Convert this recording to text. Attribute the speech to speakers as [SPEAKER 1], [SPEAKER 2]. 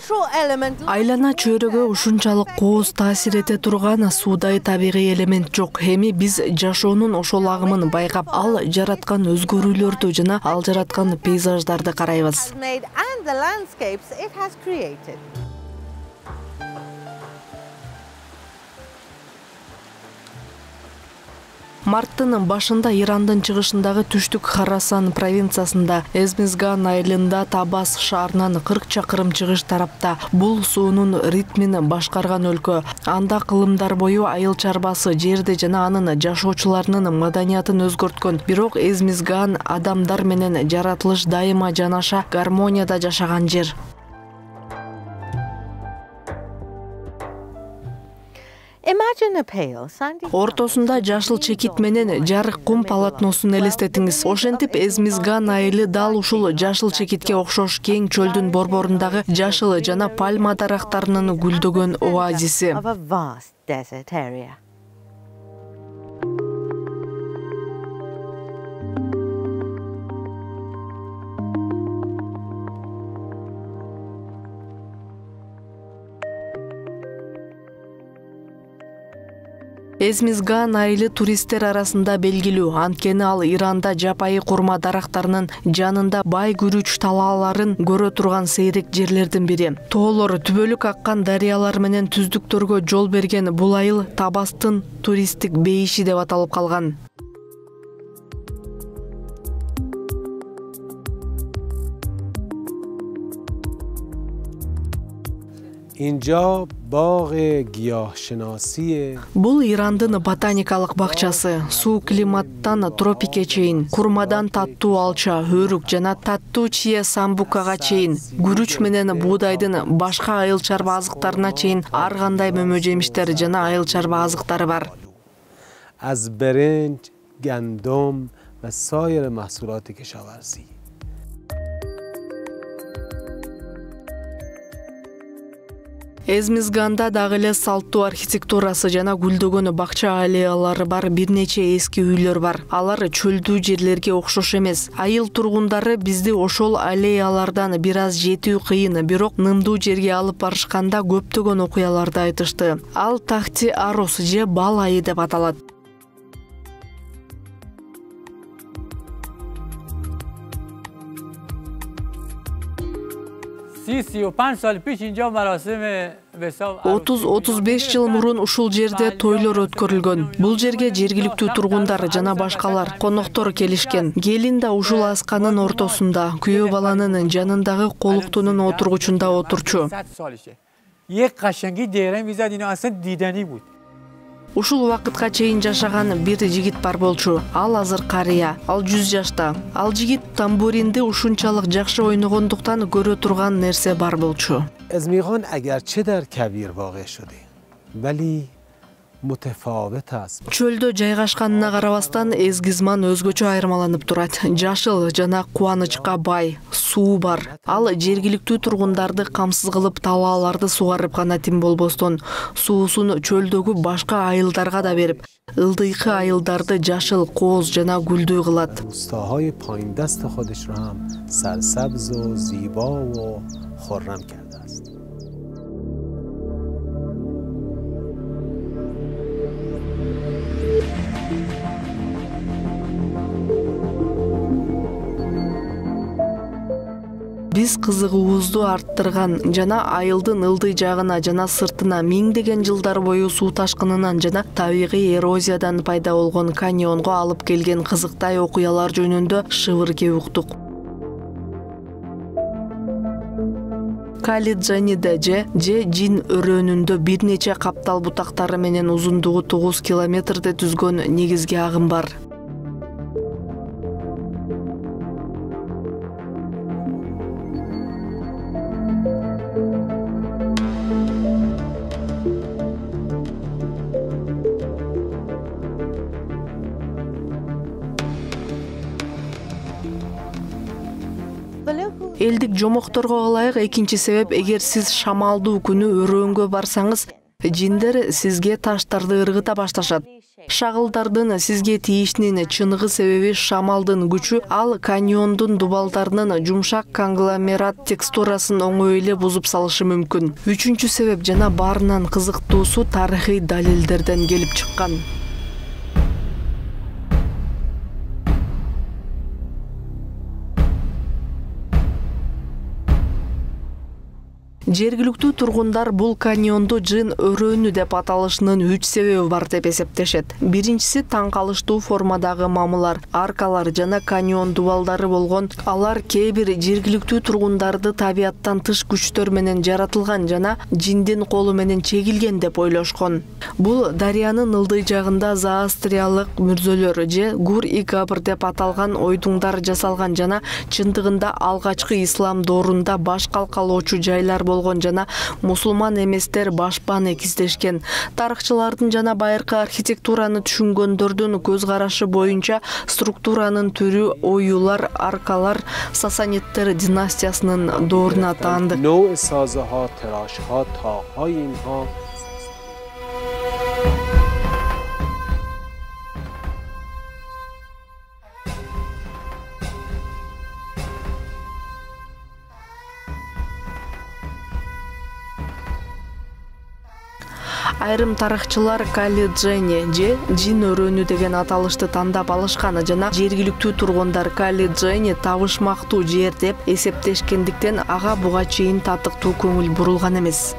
[SPEAKER 1] Айлана чөйрөгө ушунчалык кооз таасир эте турган суудай табигый элемент жок. Эми биз жашоонун ошол агымын байкап, ал жараткан өзгөрүүлөрдү жана ал жараткан пейзаждарды карайбыз. Марттын башында Ирандын чыгышындагы түштүк Харасан провинциясында Эзмизган айылында Табас шаарынан 40 чакырым чыгыш тарапта бул суунун ритмин башкарган өлкө. Анда кылымдар бою айыл чарбасы жерди жана анын жашоочуларынын маданиятын өзгөрткөн. Бирок Эзмизган адамдар менен жаратылыш дайыма жанаша гармонияда жашаган жер. Ортосунда жашыл чекит менен жарык кум полотносун элестетиңиз. Ошентип Эзмизган айылы дал ушул жашыл чекитке окшош кең чөлдүн борборундагы жашыл жана пальма дарактарынын гүлдөгөн оазиси. Эзмизган айылы туристтер арасында белгилүү. Анткени ал Иранда жапайы курма дарактарынын жанында бай күрүч талааларын көрө турган сейрек жерлердин бири. Тоолор, түбөлүк аккан дарыялар менен түздүктөргө жол берген бул айыл Табастын туристтик бейиши деп аталып калган.
[SPEAKER 2] اینجا باغ گیاهشناسی
[SPEAKER 1] Бул Ирандын ботаникалык бакчасы. Суу климаттан тропикке чейин, курмадан таттуу алча, өрүк жана таттуу чие самбукага чейин, күрүч менен буудайдын башка айыл чарба азыктарына чейин ар кандай мөмө жемиштер жана айыл чарба азыктары бар.
[SPEAKER 2] از برنج، گندم و سایر محصولات کشاورزی.
[SPEAKER 1] Эзмизганда дагы эле салттуу архитектурасы жана гүлдөгөн бакча аллеялары бар бир нече эски үйлөр бар. Алар чөлдүү жерлерге окшош эмес. Айыл тургундары бизди ошол аллеялардан бир аз жетүү кыйын, бирок нымдуу жерге алып барышканда көптөгөн окуяларды айтышты. Ал Тахти Арус же бал айы деп аталат. Otuz 35 жыл мурун ушул жерде тойлор өткөрүлгөн. Бул жерге жергиликтүү тургундар жана башкалар коноктор келишкен. Келин да ушул асканын ортосунда, күйөө баланын жанындагы колуктунун отургучунда отурчу. Ушул убакытка чейин жашаган бир жигит бар болчу. Ал азыр карыя. Ал 100 жашта. Ал жигит тамбуринди ушунчалык жакшы ойногондуктан көрө турган нерсе бар болчу.
[SPEAKER 2] ازمیغان اگرچه در کویر واقع شده ولی متفاوت است.
[SPEAKER 1] Чөлдө жайгашканына карабастан Эзгизман өзгөчө айырмаланып турат. Жашыл жана кубанычка бай, суу бар. Ал жергиликтүү тургундарды камсыз кылып талааларды сугарып гана тим болбостон, суусун чөлдөгү башка айылдарга да берип, ылдыйкы айылдарды жашыл, кооз жана гүлдүү кылат.
[SPEAKER 2] روستاهای پایین دست خودش رو هم سرسبز و زیبا و خرم کرده است.
[SPEAKER 1] Биз кызыгуубузду арттырган жана айылдын ылдый жагына жана сыртына миңдеген жылдар бою суу ташкынынан жана табигый эрозиядан пайда болгон каньонго алып келген кызыктай окуялар жөнүндө шыбырке уктук. Калиджаниде же Жин өрөөнүндө бир нече каптал бутактары менен узундугу 9 километрде түзгөн негизги агым бар. Элдик жомокторго ылайык экинчи себеп, эгер сиз шамалдуу күнү өрөөнгө барсаңыз, жиндер сизге таштарды ыргыта башташат. Шагылдардын сизге тийишинин чыныгы себеби шамалдын күчү, ал каньондун дубалдарынын жумшак конгломерат текстурасын оңой эле бузуп салышы мүмкүн. Үчүнчү себеп жана баарынан кызыктуусу тарыхый далилдерден келип чыккан. Жергиликтүү тургундар бул каньонду жын өрөөнү деп аталышынын 3 себеби бар деп эсептешет. Биринчиси таң калыштуу формадагы мамылар, аркалар жана каньон дубалдары болгон. Алар кээ бир жергиликтүү тургундарды табияттан тыш күчтөр менен жаратылган жана жиндин колу менен чегилген деп ойлошкон. Бул дарыянын ылдый жагында зоостриялык мүрзөлөр же гур-и-габр деп аталган ойдуңдар жасалган жана чындыгында алгачкы ислам доорунда баш калкалоочу жайлар болгон жана мусулман эместер башпан экиздешкен. Тарыхчылардын жана байыркы архитектураны түшүнгөндөрдүн көз карашы боюнча структуранын түрү оюлар, аркалар Сасанидтер династиясынын дооруна таандык. Айрым тарыхчылар Кали-Джени же жин өрөөнү деген аталышты тандап алышкан жана жергиликтүү тургундар Кали-Джени табышмактуу жер деп эсептешкендиктен ага буга чейин татыктуу көңүл бурулган эмес.